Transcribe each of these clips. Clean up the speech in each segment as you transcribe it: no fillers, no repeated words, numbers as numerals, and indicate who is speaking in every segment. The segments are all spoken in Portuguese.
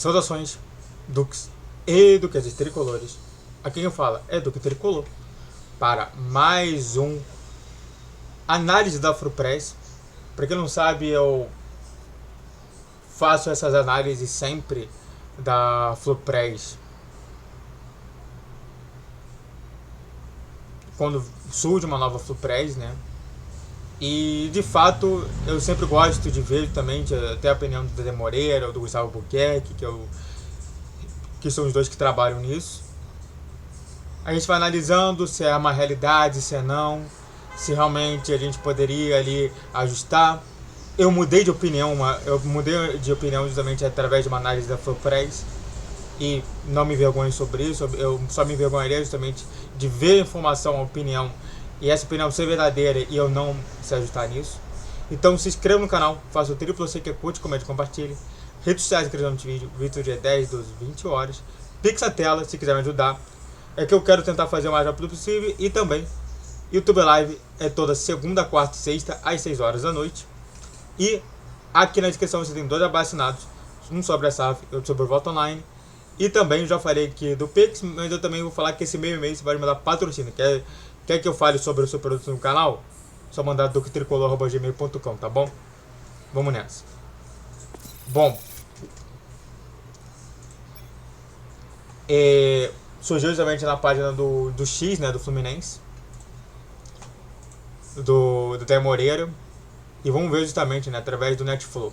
Speaker 1: Saudações, Dux e duquesas tricolores. Aqui quem fala é Duque Tricolor para mais um análise da FluPress. Para quem não sabe, eu faço essas análises sempre da FluPress quando surge uma nova FluPress, né? E de fato eu sempre gosto de ver também até a opinião do Dedé Moreira ou do Gustavo Albuquerque, que são os dois que trabalham nisso. A gente vai analisando se é uma realidade, se é não, se realmente a gente poderia ali ajustar. Eu mudei de opinião justamente através de uma análise da FluPress e não me envergonho sobre isso. Eu só me envergonharia justamente de ver a informação, a opinião, e essa opinião ser verdadeira e eu não se ajustar nisso. Então se inscreva no canal, faça o triplo C que curte, comente, compartilhe. Redes sociais, inscreva no vídeo, vídeo dia 10, 12, 20 horas. Pix a tela se quiser me ajudar. É que eu quero tentar fazer o mais rápido possível. E também, YouTube Live é toda segunda, quarta e sexta, às 6 horas da noite. E aqui na descrição você tem dois abastinados, um sobre a SAF e outro sobre o Voto Online. E também já falei aqui do Pix, mas eu também vou falar que esse meio mês você vai mandar patrocínio. Quer que eu fale sobre o seu produto no canal? Só mandar duquetricolor@gmail.com, tá bom? Vamos nessa. Bom, surgiu justamente na página do X, né, do Fluminense, do Dedé Moreira, e vamos ver justamente, né, através do Netflow.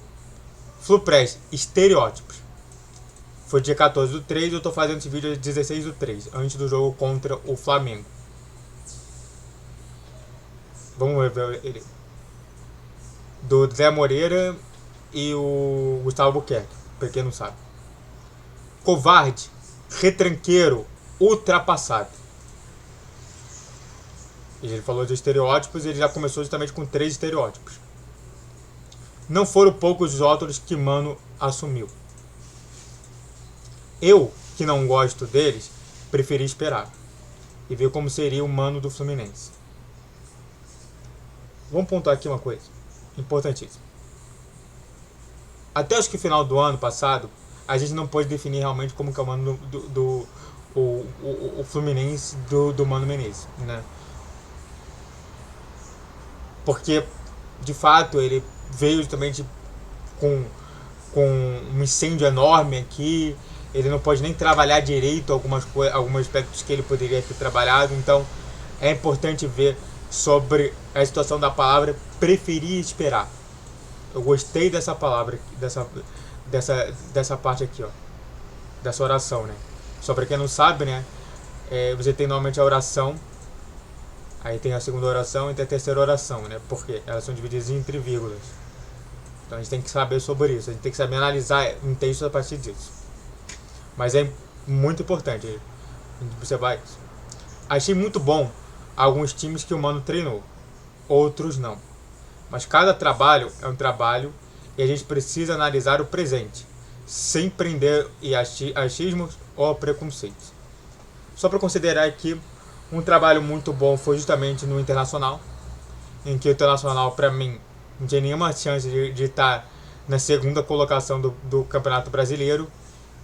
Speaker 1: FluPress, estereótipos. Foi dia 14/3, eu tô fazendo esse vídeo dia 16/3, antes do jogo contra o Flamengo. Vamos ver ele. Do Dedé Moreira e o Gustavo Albuquerque, pra quem não sabe. Covarde, retranqueiro, ultrapassado. Ele falou de estereótipos e ele já começou justamente com 3 estereótipos. Não foram poucos os rótulos que Mano assumiu. Eu, que não gosto deles, preferi esperar e ver como seria o Mano do Fluminense. Vamos pontuar aqui uma coisa importantíssima. Até acho que final do ano passado, a gente não pôde definir realmente como que é o Mano o Fluminense do Mano Menezes, né? Porque, de fato, ele veio justamente com um incêndio enorme aqui. Ele não pode nem trabalhar direito alguns aspectos que ele poderia ter trabalhado. Então, é importante ver sobre a situação da palavra preferir esperar. Eu gostei dessa palavra, dessa parte aqui, ó, dessa oração, né? Só para quem não sabe, né? Você tem normalmente a oração, aí tem a segunda oração e tem a terceira oração, né? Porque elas são divididas entre vírgulas. Então a gente tem que saber sobre isso, a gente tem que saber analisar um texto a partir disso. Mas é muito importante a gente observar isso. Achei muito bom alguns times que o Mano treinou, outros não. Mas cada trabalho é um trabalho e a gente precisa analisar o presente, sem prender achismos ou preconceitos. Só para considerar aqui, um trabalho muito bom foi justamente no Internacional, em que o Internacional, para mim, não tinha nenhuma chance de estar na segunda colocação do Campeonato Brasileiro.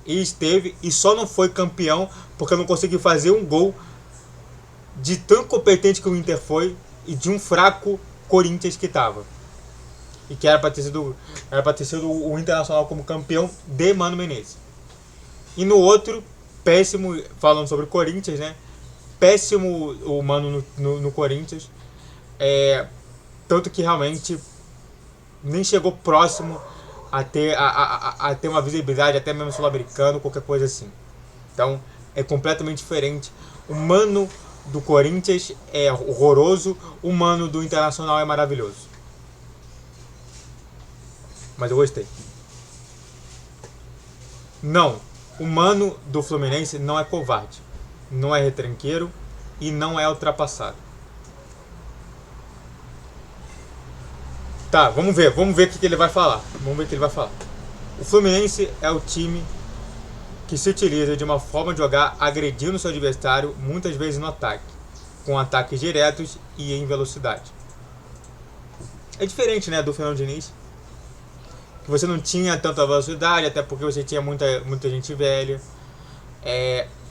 Speaker 1: E esteve, e só não foi campeão porque não conseguiu fazer um gol de tão competente que o Inter foi e de um fraco Corinthians que estava. E que era para ter sido o Internacional como campeão de Mano Menezes. E no outro, péssimo, falando sobre o Corinthians, né? Péssimo o Mano no Corinthians. Tanto que realmente nem chegou próximo a ter uma visibilidade, até mesmo sul-americano, qualquer coisa assim. Então, é completamente diferente. O Mano do Corinthians é horroroso, o Mano do Internacional é maravilhoso. Mas eu gostei. Não, o Mano do Fluminense não é covarde, não é retranqueiro e não é ultrapassado. Tá, vamos ver o que ele vai falar. O Fluminense é o time que se utiliza de uma forma de jogar agredindo seu adversário, muitas vezes no ataque, com ataques diretos e em velocidade. É diferente, né, do Fernando Diniz, você não tinha tanta velocidade, até porque você tinha muita gente velha.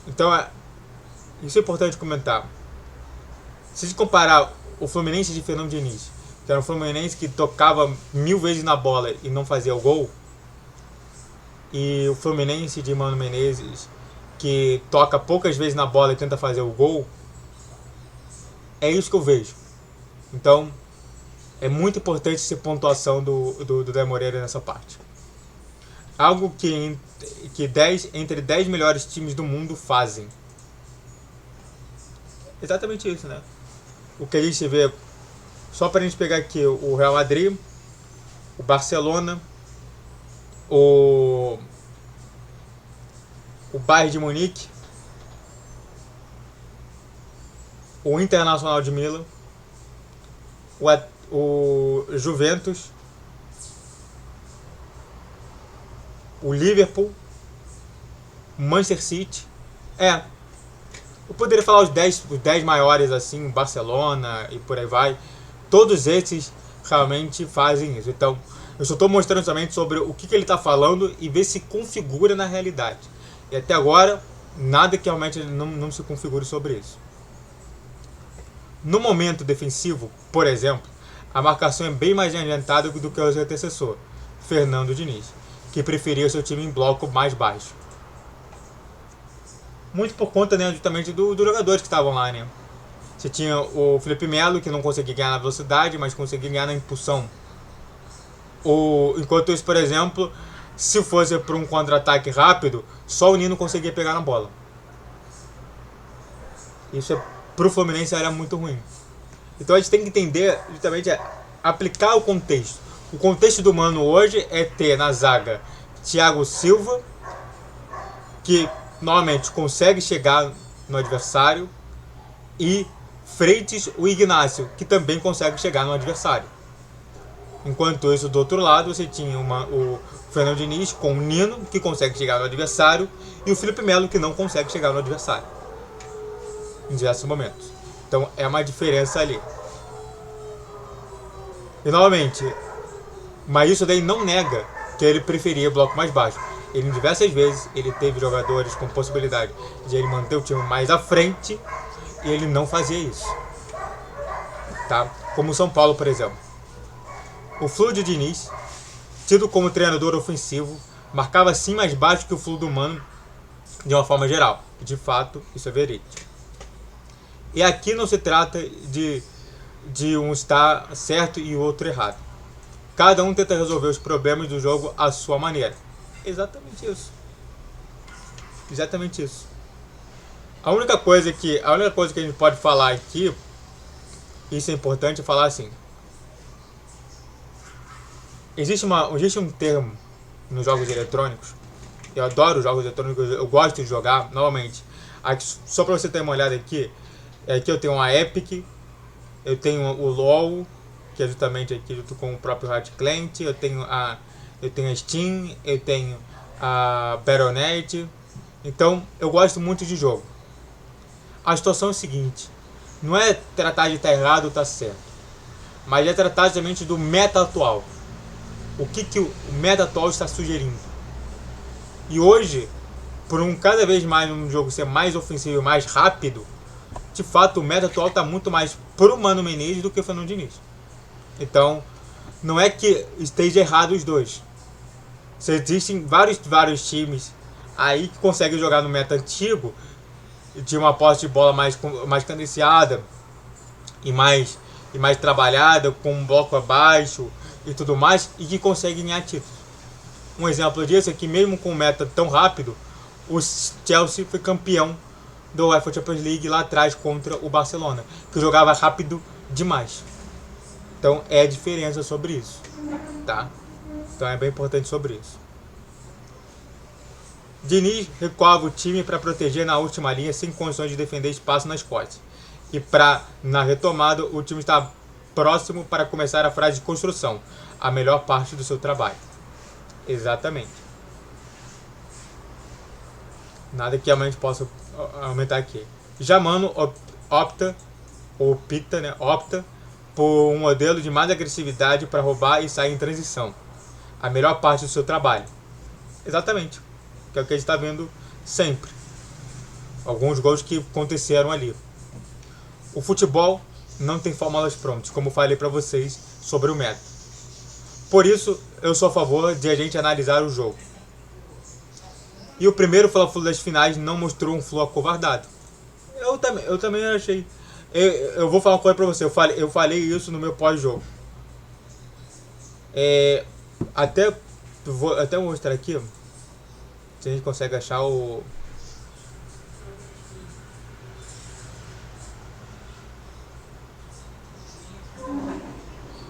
Speaker 1: Então, isso é importante comentar. Se a gente comparar o Fluminense de Fernando Diniz, que era um Fluminense que tocava 1000 vezes na bola e não fazia o gol, e o Fluminense de Mano Menezes, que toca poucas vezes na bola e tenta fazer o gol, é isso que eu vejo. Então, é muito importante essa pontuação do Dé Moreira nessa parte. Algo que entre 10 melhores times do mundo fazem. Exatamente isso, né? O que a gente vê, só para a gente pegar aqui o Real Madrid, o Barcelona, o Bayern de Munique, o Internacional de Milão, o Juventus, o Liverpool, o Manchester City. Eu poderia falar os 10 maiores assim, o Barcelona e por aí vai. Todos esses realmente fazem isso. Então, eu só estou mostrando somente sobre o que ele está falando e ver se configura na realidade. E até agora, nada que realmente não se configure sobre isso. No momento defensivo, por exemplo, a marcação é bem mais adiantada do que o seu antecessor, Fernando Diniz, que preferia o seu time em bloco mais baixo. Muito por conta, né, justamente dos jogadores que estavam lá, né? Você tinha o Felipe Melo, que não conseguia ganhar na velocidade, mas conseguia ganhar na impulsão. Enquanto isso, por exemplo, se fosse para um contra-ataque rápido, só o Nino conseguia pegar na bola. Isso para o Fluminense era muito ruim. Então a gente tem que entender, justamente, aplicar o contexto. O contexto do Mano hoje é ter na zaga Thiago Silva, que normalmente consegue chegar no adversário, e Freitas, o Ignacio, que também consegue chegar no adversário. Enquanto isso, do outro lado, você tinha o Fernando Diniz com o Nino, que consegue chegar no adversário, e o Felipe Melo, que não consegue chegar no adversário em diversos momentos. Então é uma diferença ali. E novamente, mas isso daí não nega que ele preferia bloco mais baixo. Ele diversas vezes ele teve jogadores com possibilidade de ele manter o time mais à frente e ele não fazia isso. Tá? Como o São Paulo, por exemplo. O Flu de Diniz, tido como treinador ofensivo, marcava sim mais baixo que o Flu do Mano de uma forma geral. De fato, isso é verídico. E aqui não se trata de um estar certo e o outro errado. Cada um tenta resolver os problemas do jogo à sua maneira. Exatamente isso. Exatamente isso. A única coisa que a gente pode falar aqui, isso é importante falar assim. Existe um termo nos jogos eletrônicos. Eu adoro jogos eletrônicos, eu gosto de jogar, novamente. Aqui, só para você ter uma olhada aqui, aqui eu tenho a Epic, eu tenho o LoL, que é justamente aqui junto com o próprio Riot Client, eu tenho a Steam, eu tenho a Battle.net. Então, eu gosto muito de jogo. A situação é a seguinte, não é tratar de estar errado ou estar certo, mas é tratar justamente do meta atual. O que o meta atual está sugerindo. E hoje, por cada vez mais um jogo ser mais ofensivo e mais rápido, de fato o meta atual está muito mais pro Mano Menezes do que o Fernando Diniz. Então, não é que esteja errado os dois. Existem vários times aí que conseguem jogar no meta antigo, de uma posse de bola mais cadenciada e mais trabalhada, com um bloco abaixo e tudo mais, e que conseguem ganhar títulos. Um exemplo disso é que mesmo com um meta tão rápido, o Chelsea foi campeão do UEFA Champions League lá atrás contra o Barcelona, que jogava rápido demais. Então é a diferença sobre isso, tá? Então é bem importante sobre isso. Diniz recuava o time para proteger na última linha sem condições de defender espaço nas costas. E na retomada o time está próximo para começar a fase de construção, a melhor parte do seu trabalho. Exatamente. Nada que realmente possa aumentar aqui. Já Mano opta por um modelo de mais agressividade para roubar e sair em transição. a melhor parte do seu trabalho. Exatamente. Que é o que a gente está vendo sempre. Alguns gols que aconteceram ali. O futebol não tem fórmulas prontas, como falei para vocês sobre o método. Por isso, eu sou a favor de a gente analisar o jogo. E o primeiro Fla-Flu das finais não mostrou um Flu acovardado. Eu também achei. Eu vou falar uma coisa pra você. Eu falei isso no meu pós-jogo. Vou até mostrar aqui. Se a gente consegue achar o...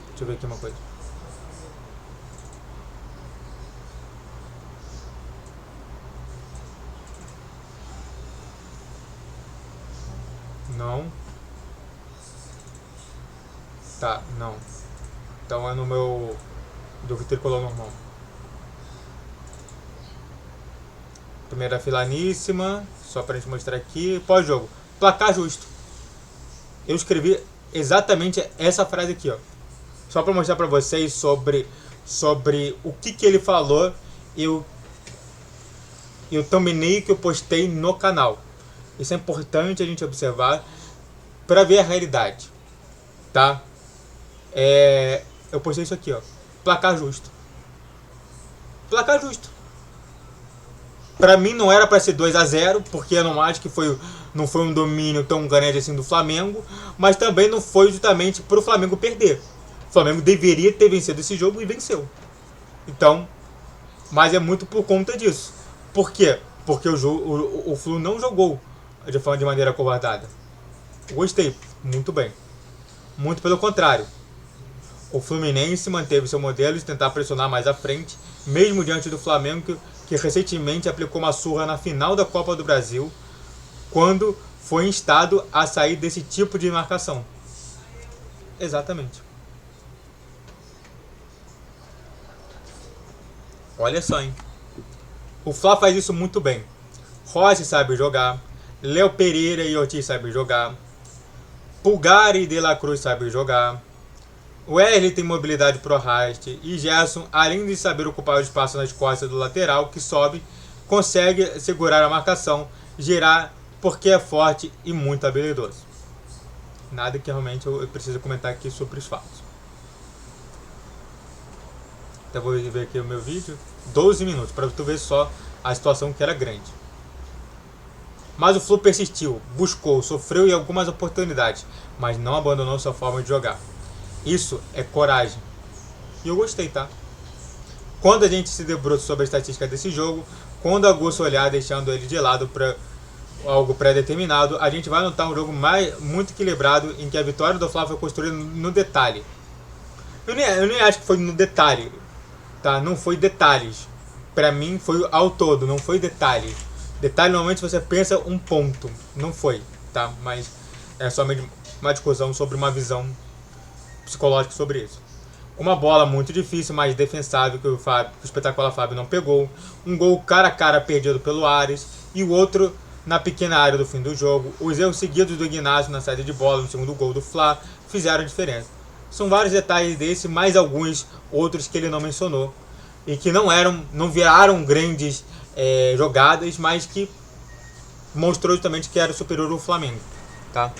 Speaker 1: Deixa eu ver aqui uma coisa. Não. Tá, não. Então é no meu... do tricolor normal. Primeira filaníssima. Só pra gente mostrar aqui. Pós-jogo. Placar justo. Eu escrevi exatamente essa frase aqui, ó. Só pra mostrar pra vocês sobre o que ele falou e o thumbnail que eu postei no canal. Isso é importante a gente observar para ver a realidade, tá? Eu postei isso aqui, ó. Placar justo. Placar justo. Pra mim não era para ser 2-0, porque eu não acho que não foi um domínio tão grande assim do Flamengo, mas também não foi justamente pro Flamengo perder. O Flamengo deveria ter vencido esse jogo e venceu. Então, mas é muito por conta disso. Por quê? Porque o Flu não jogou de maneira acovardada. Gostei, muito bem. Muito pelo contrário. O Fluminense manteve seu modelo de tentar pressionar mais à frente, mesmo diante do Flamengo, que recentemente aplicou uma surra na final da Copa do Brasil, quando foi instado a sair desse tipo de marcação. Exatamente. Olha só, hein? O Fla faz isso muito bem. Rossi sabe jogar. Léo Pereira e Ortiz sabem jogar. Pulgar e De La Cruz sabem jogar. O Wesley tem mobilidade pro arraste. E Gerson, além de saber ocupar o espaço nas costas do lateral que sobe, consegue segurar a marcação, girar, porque é forte e muito habilidoso. Nada que realmente eu preciso comentar aqui sobre os fatos. Então vou ver aqui o meu vídeo. 12 minutos, para tu ver só a situação que era grande. Mas o Flu persistiu, buscou, sofreu em algumas oportunidades, mas não abandonou sua forma de jogar. Isso é coragem. E eu gostei, tá? Quando a gente se debruça sobre a estatística desse jogo, quando aguça o olhar deixando ele de lado para algo pré-determinado, a gente vai notar um jogo muito equilibrado, em que a vitória do Fla foi construída no detalhe. Eu nem acho que foi no detalhe, tá? Não foi detalhes. Pra mim foi ao todo, não foi detalhe. Detalhe normalmente você pensa um ponto, não foi, tá? Mas é somente uma discussão sobre uma visão psicológica sobre isso. Uma bola muito difícil, mas defensável, que o espetacular Fábio não pegou. Um gol cara a cara perdido pelo Ares. E o outro na pequena área do fim do jogo. Os erros seguidos do Ignacio na saída de bola no segundo gol do Fla fizeram a diferença. São vários detalhes desse, mais alguns outros que ele não mencionou. E que não viraram grandes jogadas, mas que mostrou justamente que era superior ao Flamengo. Tá?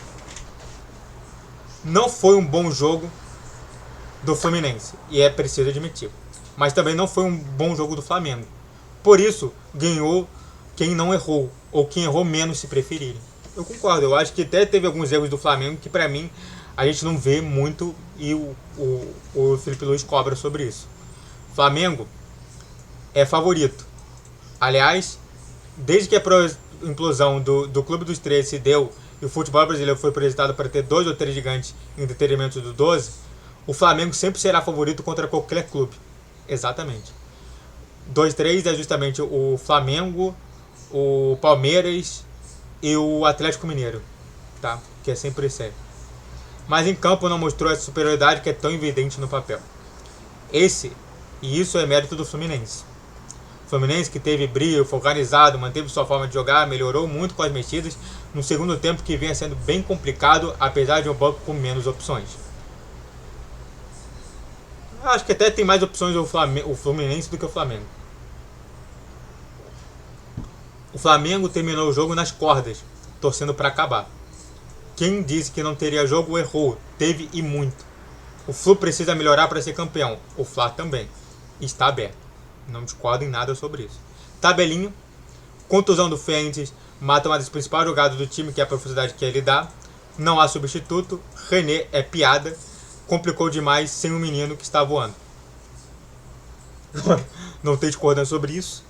Speaker 1: Não foi um bom jogo do Fluminense, e é preciso admitir. Mas também não foi um bom jogo do Flamengo. Por isso, ganhou quem não errou, ou quem errou menos, se preferirem. Eu concordo, eu acho que até teve alguns erros do Flamengo que pra mim a gente não vê muito, e o Felipe Luiz cobra sobre isso. Flamengo é favorito. Aliás, desde que a implosão do Clube dos 13 se deu e o futebol brasileiro foi projetado para ter 2 ou 3 gigantes em detrimento do 12, o Flamengo sempre será favorito contra qualquer clube. Exatamente. 2-3 é justamente o Flamengo, o Palmeiras e o Atlético Mineiro, tá? Que é sempre esse. Mas em campo não mostrou essa superioridade que é tão evidente no papel. Isso é mérito do Fluminense. O Fluminense, que teve brilho, foi organizado, manteve sua forma de jogar, melhorou muito com as mexidas no segundo tempo, que vinha sendo bem complicado, apesar de um banco com menos opções. Acho que até tem mais opções o Fluminense do que o Flamengo. O Flamengo terminou o jogo nas cordas, torcendo para acabar. Quem disse que não teria jogo errou, teve e muito. O Flu precisa melhorar para ser campeão, o Fla também. Está aberto. Não discordo em nada sobre isso. Tabelinho, contusão do Fênix, mata uma das principais jogadas do time, que é a profundidade que ele dá. Não há substituto, René é piada, complicou demais sem o menino que está voando. Não tem discordância sobre isso.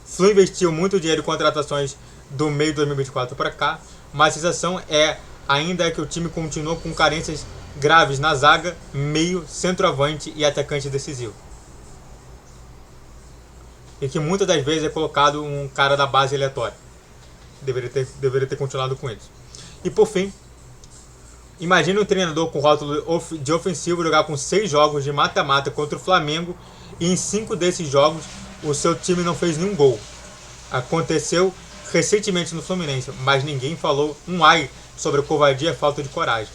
Speaker 1: Flu investiu muito dinheiro em contratações do meio de 2024 para cá, mas a sensação ainda é que o time continua com carências graves na zaga, meio, centroavante e atacante decisivo. E que muitas das vezes é colocado um cara da base aleatória. Deveria ter continuado com eles. E por fim, imagine um treinador com rótulo de ofensivo jogar com 6 jogos de mata-mata contra o Flamengo e em 5 desses jogos o seu time não fez nenhum gol. Aconteceu recentemente no Fluminense, mas ninguém falou um ai sobre a covardia e a falta de coragem.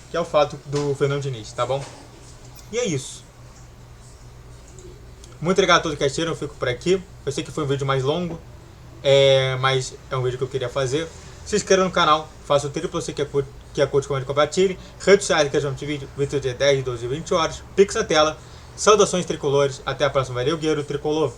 Speaker 1: Que é o fato do Fernando Diniz, tá bom? E é isso. Muito obrigado a todos que assistiram, eu fico por aqui. Eu sei que foi um vídeo mais longo, mas é um vídeo que eu queria fazer. Se inscreva no canal, faça o triplo C que é curte, comente, compartilhe. Redes sociais que de vídeo, vídeo de 10, 12 e 20 horas. Pix na tela. Saudações tricolores. Até a próxima. Valeu, guerreiro tricolor.